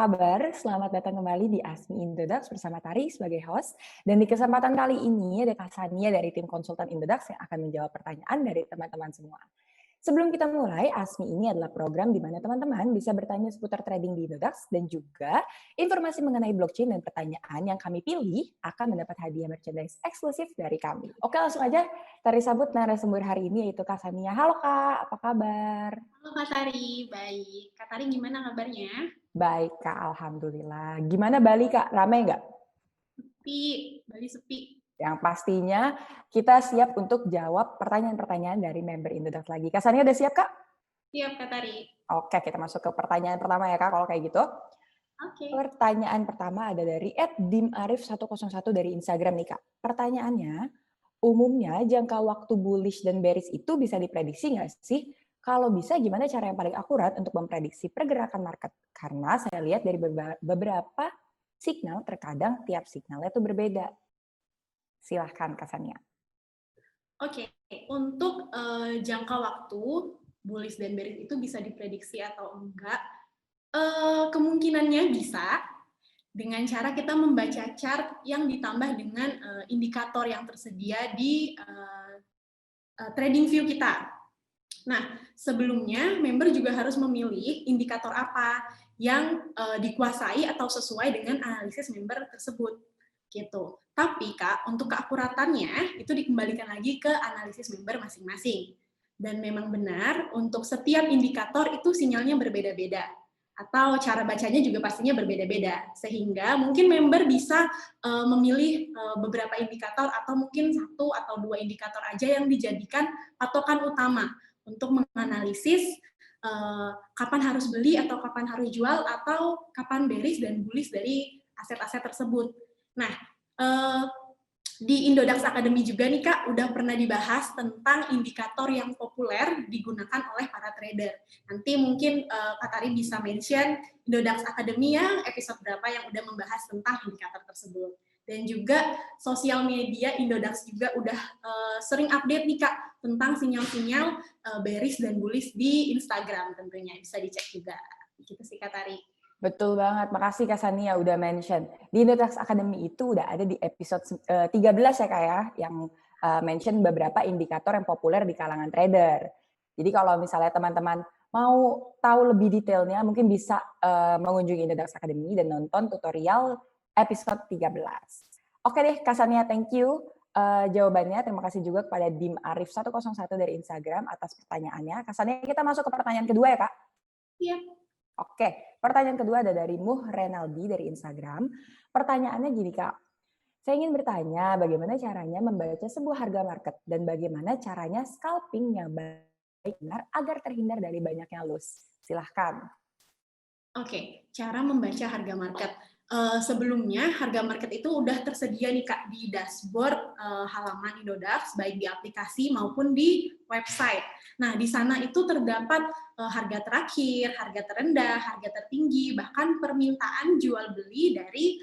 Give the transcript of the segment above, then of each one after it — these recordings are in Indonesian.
kabar? Selamat datang kembali di Asmi Indodax bersama Tari sebagai host. Dan di kesempatan kali ini ada Kak Sania dari tim konsultan Indodax yang akan menjawab pertanyaan dari teman-teman semua. Sebelum kita mulai, Asmi ini adalah program di mana teman-teman bisa bertanya seputar trading di Indodax dan juga informasi mengenai blockchain dan pertanyaan yang kami pilih akan mendapat hadiah merchandise eksklusif dari kami. Oke, langsung aja Tari sambut narasumber hari ini yaitu Kak Sania. Halo Kak, apa kabar? Halo Kak Tari, baik. Kak Tari gimana kabarnya? Baik Kak, Alhamdulillah. Gimana Bali Kak, ramai nggak? Sepi, Bali sepi. Yang pastinya kita siap untuk jawab pertanyaan-pertanyaan dari member Indodax lagi. Kak Sania udah siap Kak? Siap Kak Tari. Oke, kita masuk ke pertanyaan pertama ya Kak, kalau kayak gitu. Oke. Pertanyaan pertama ada dari @dimarif101 dari Instagram nih Kak. Pertanyaannya, umumnya jangka waktu bullish dan bearish itu bisa diprediksi nggak sih? Kalau bisa, gimana cara yang paling akurat untuk memprediksi pergerakan market? Karena saya lihat dari beberapa signal, terkadang tiap signalnya itu berbeda. Silahkan Kak Sania. Oke, untuk jangka waktu bullish dan bearish itu bisa diprediksi atau enggak? Kemungkinannya bisa dengan cara kita membaca chart yang ditambah dengan indikator yang tersedia di trading view kita. Nah, sebelumnya member juga harus memilih indikator apa yang dikuasai atau sesuai dengan analisis member tersebut. Gitu. Tapi Kak, untuk keakuratannya itu dikembalikan lagi ke analisis member masing-masing. Dan memang benar untuk setiap indikator itu sinyalnya berbeda-beda. Atau cara bacanya juga pastinya berbeda-beda. Sehingga mungkin member bisa memilih beberapa indikator atau mungkin satu atau dua indikator aja yang dijadikan patokan utama untuk menganalisis kapan harus beli atau kapan harus jual atau kapan bearish dan bullish dari aset-aset tersebut. Nah, di Indodax Academy juga nih Kak, udah pernah dibahas tentang indikator yang populer digunakan oleh para trader. Nanti mungkin Kak Tari bisa mention Indodax Academy yang episode berapa yang udah membahas tentang indikator tersebut. Dan juga sosial media Indodax juga udah sering update nih Kak tentang sinyal-sinyal bearish dan bullish di Instagram tentunya. Bisa dicek juga. Gitu sih Kak Tari. Betul banget, makasih Kak Sania udah mention. Di Indodax Academy itu udah ada di episode 13 ya Kak ya, yang mention beberapa indikator yang populer di kalangan trader. Jadi kalau misalnya teman-teman mau tahu lebih detailnya, mungkin bisa mengunjungi Indodax Academy dan nonton tutorial episode 13. Oke deh Kak Sania, thank you. Jawabannya, terima kasih juga kepada dimarif101 dari Instagram atas pertanyaannya. Kak Sania, kita masuk ke pertanyaan kedua ya Kak? Iya. Oke, pertanyaan kedua ada dari Muh Renaldi dari Instagram. Pertanyaannya gini Kak, saya ingin bertanya bagaimana caranya membaca sebuah harga market dan bagaimana caranya scalpingnya baik benar agar terhindar dari banyaknya loss. Silahkan. Oke, cara membaca harga market. Sebelumnya harga market itu udah tersedia nih Kak di dashboard halaman Indodax, baik di aplikasi maupun di website. Nah, di sana itu terdapat harga terakhir, harga terendah, harga tertinggi, bahkan permintaan jual beli dari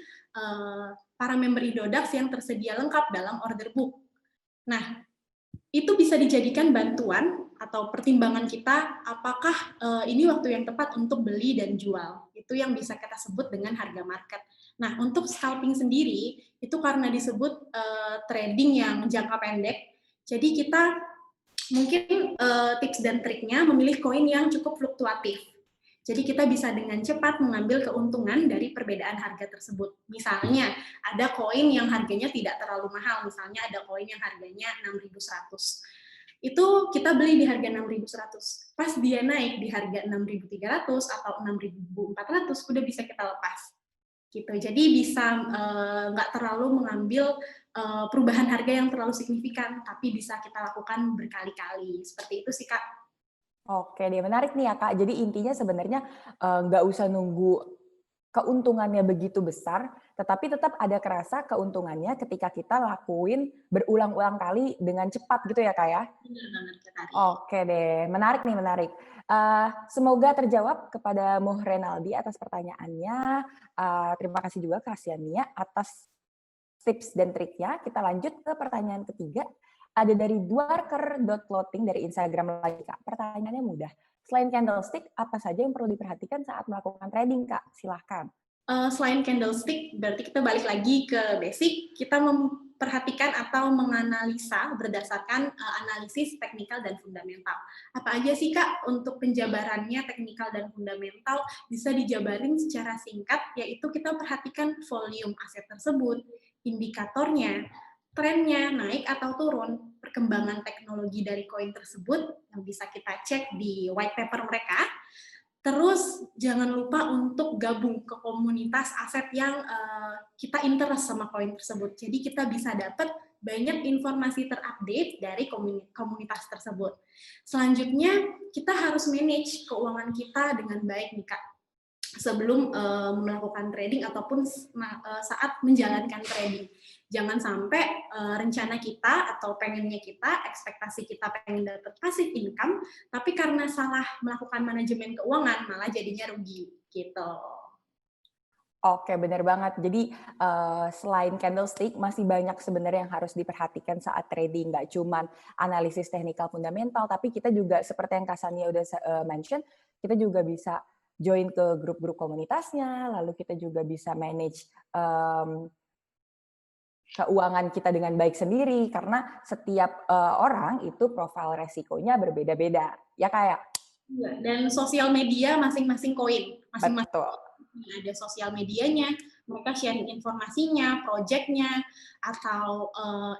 para member Indodax yang tersedia lengkap dalam order book. Nah, itu bisa dijadikan bantuan atau pertimbangan kita apakah ini waktu yang tepat untuk beli dan jual. Itu yang bisa kita sebut dengan harga market. Nah, untuk scalping sendiri itu karena disebut trading yang jangka pendek. Jadi kita mungkin tips dan triknya memilih koin yang cukup fluktuatif. Jadi kita bisa dengan cepat mengambil keuntungan dari perbedaan harga tersebut. Misalnya ada koin yang harganya tidak terlalu mahal, misalnya ada koin yang harganya 6.100. Itu kita beli di harga 6.100. Pas dia naik di harga 6.300 atau 6.400 udah bisa kita lepas. Gitu. Jadi bisa nggak terlalu mengambil perubahan harga yang terlalu signifikan, tapi bisa kita lakukan berkali-kali. Seperti itu sih Kak. Oke deh, menarik nih ya Kak. Jadi intinya sebenarnya nggak usah nunggu keuntungannya begitu besar, tetapi tetap ada kerasa keuntungannya ketika kita lakuin berulang-ulang kali dengan cepat gitu ya Kak ya? Benar banget Kak Tari. Oke deh, menarik nih, menarik. Semoga terjawab kepada Muh Renaldi atas pertanyaannya. Terima kasih juga Kak Siania atas tips dan triknya. Kita lanjut ke pertanyaan ketiga. Ada dari Dwarker.clothing dari Instagram lagi Kak. Pertanyaannya mudah. Selain candlestick, apa saja yang perlu diperhatikan saat melakukan trading, Kak? Silahkan. Selain candlestick, berarti kita balik lagi ke basic, kita memperhatikan atau menganalisa berdasarkan analisis teknikal dan fundamental. Apa aja sih Kak untuk penjabarannya teknikal dan fundamental? Bisa dijabarin secara singkat, yaitu kita perhatikan volume aset tersebut, indikatornya, trennya naik atau turun, perkembangan teknologi dari koin tersebut yang bisa kita cek di white paper mereka. Terus jangan lupa untuk gabung ke komunitas aset yang kita interest sama koin tersebut. Jadi kita bisa dapat banyak informasi terupdate dari komunitas tersebut. Selanjutnya kita harus manage keuangan kita dengan baik nih Kak. Sebelum melakukan trading ataupun saat menjalankan trading. Jangan sampai rencana kita atau pengennya kita, ekspektasi kita pengen dapat passive income, tapi karena salah melakukan manajemen keuangan, malah jadinya rugi, gitu. Oke, benar banget. Jadi selain candlestick, masih banyak sebenarnya yang harus diperhatikan saat trading. Nggak cuma analisis teknikal fundamental, tapi kita juga seperti yang Kak Sania udah mention, kita juga bisa join ke grup-grup komunitasnya, lalu kita juga bisa manage keuangan kita dengan baik sendiri, karena setiap orang itu profil resikonya berbeda-beda. Ya kayak. Dan sosial media masing-masing koin. Masing-masing Betul. ada sosial medianya, mereka sharing informasinya, projectnya, atau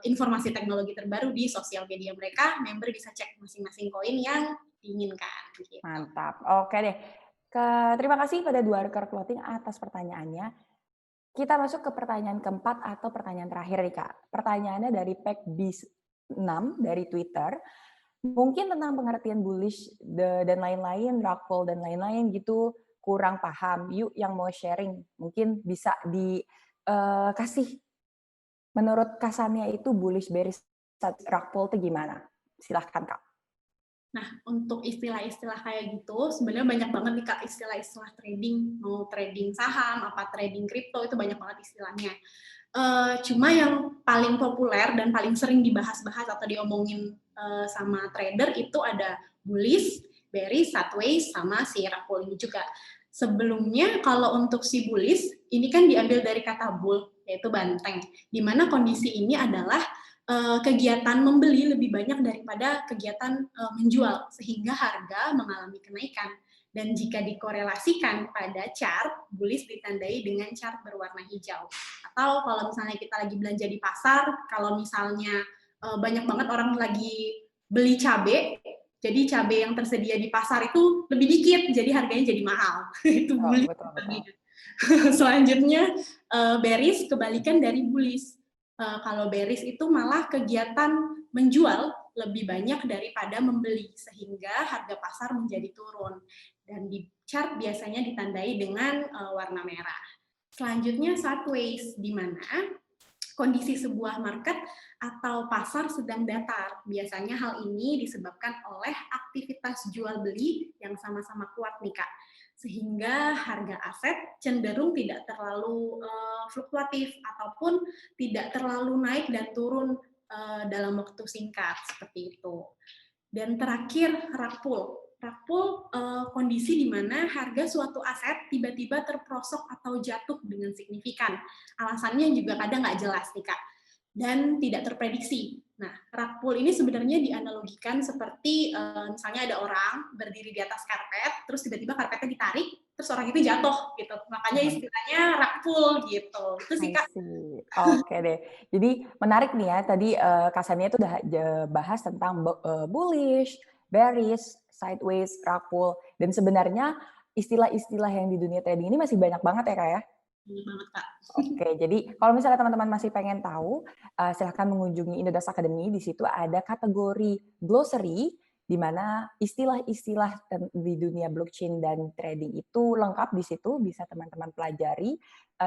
informasi teknologi terbaru di sosial media mereka, member bisa cek masing-masing koin yang diinginkan. Gitu. Mantap. Oke deh. Terima kasih pada Dwarker Clothing atas pertanyaannya. Kita masuk ke pertanyaan keempat atau pertanyaan terakhir nih Kak. Pertanyaannya dari PECBIS6 dari Twitter. Mungkin tentang pengertian bullish dan lain-lain, rug dan lain-lain gitu, kurang paham. Yuk yang mau sharing, mungkin bisa dikasih. Menurut Kasania itu bullish bearish rug itu gimana? Silahkan Kak. Nah, untuk istilah-istilah kayak gitu, sebenarnya banyak banget nih Kak istilah-istilah trading, mau trading saham, apa trading kripto, itu banyak banget istilahnya. Cuma yang paling populer dan paling sering dibahas-bahas atau diomongin sama trader itu ada bullish, bearish, sideways, sama si rug pull ini juga. Sebelumnya kalau untuk si bullish, ini kan diambil dari kata bull, yaitu banteng, di mana kondisi ini adalah kegiatan membeli lebih banyak daripada kegiatan menjual, sehingga harga mengalami kenaikan. Dan jika dikorelasikan pada chart, bullish ditandai dengan chart berwarna hijau. Atau kalau misalnya kita lagi belanja di pasar, kalau misalnya banyak banget orang lagi beli cabai, jadi cabai yang tersedia di pasar itu lebih dikit, jadi harganya jadi mahal. Itu bullish. Betul. Selanjutnya, bearish kebalikan dari bullish. Kalau bearish itu malah kegiatan menjual lebih banyak daripada membeli, sehingga harga pasar menjadi turun. Dan di chart biasanya ditandai dengan warna merah. Selanjutnya sideways, di mana kondisi sebuah market atau pasar sedang datar. Biasanya hal ini disebabkan oleh aktivitas jual beli yang sama-sama kuat nih Kak. Sehingga harga aset cenderung tidak terlalu fluktuatif ataupun tidak terlalu naik dan turun dalam waktu singkat seperti itu. Dan terakhir rug pull. Rug pull kondisi di mana harga suatu aset tiba-tiba terprosok atau jatuh dengan signifikan. Alasannya juga kadang nggak jelas nih Kak, dan tidak terprediksi. Nah, rug pull ini sebenarnya dianalogikan seperti misalnya ada orang berdiri di atas karpet, terus tiba-tiba karpetnya ditarik, terus orang itu jatuh gitu. Makanya istilahnya rug pull gitu. Itu sih Kak. Oke deh. Jadi menarik nih ya, tadi Kak Sania itu udah bahas tentang bullish, bearish, sideways, rug pull, dan sebenarnya istilah-istilah yang di dunia trading ini masih banyak banget ya Kak ya? Banyak banget Kak. Oke, jadi kalau misalnya teman-teman masih pengen tahu, silahkan mengunjungi Indodax Academy. Di situ ada kategori glossary, di mana istilah-istilah di dunia blockchain dan trading itu lengkap di situ, bisa teman-teman pelajari.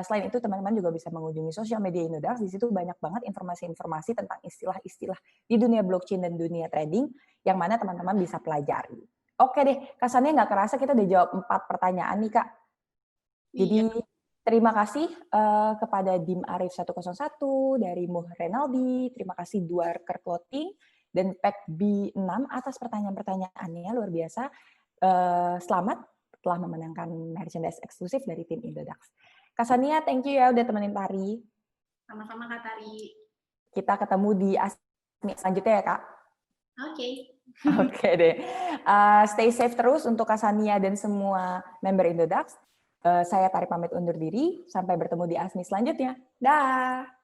Selain itu, teman-teman juga bisa mengunjungi sosial media Indodax. Di situ banyak banget informasi-informasi tentang istilah-istilah di dunia blockchain dan dunia trading, yang mana teman-teman bisa pelajari. Oke deh, kesannya nggak kerasa kita udah jawab 4 pertanyaan nih Kak. Jadi terima kasih kepada Dim Arif 101 dari Muh Renaldi, terima kasih Dwarker Clothing dan PECB6 atas pertanyaan-pertanyaannya, luar biasa. selamat telah memenangkan merchandise eksklusif dari tim Indodax. Kak Sania, thank you ya udah temenin Tari. Sama-sama Kak Tari. Kita ketemu di ASMI selanjutnya ya Kak. Oke. Oke deh. Stay safe terus untuk Kak Sania dan semua member Indodax. Saya Tari pamit undur diri. Sampai bertemu di ASMI selanjutnya. Dah.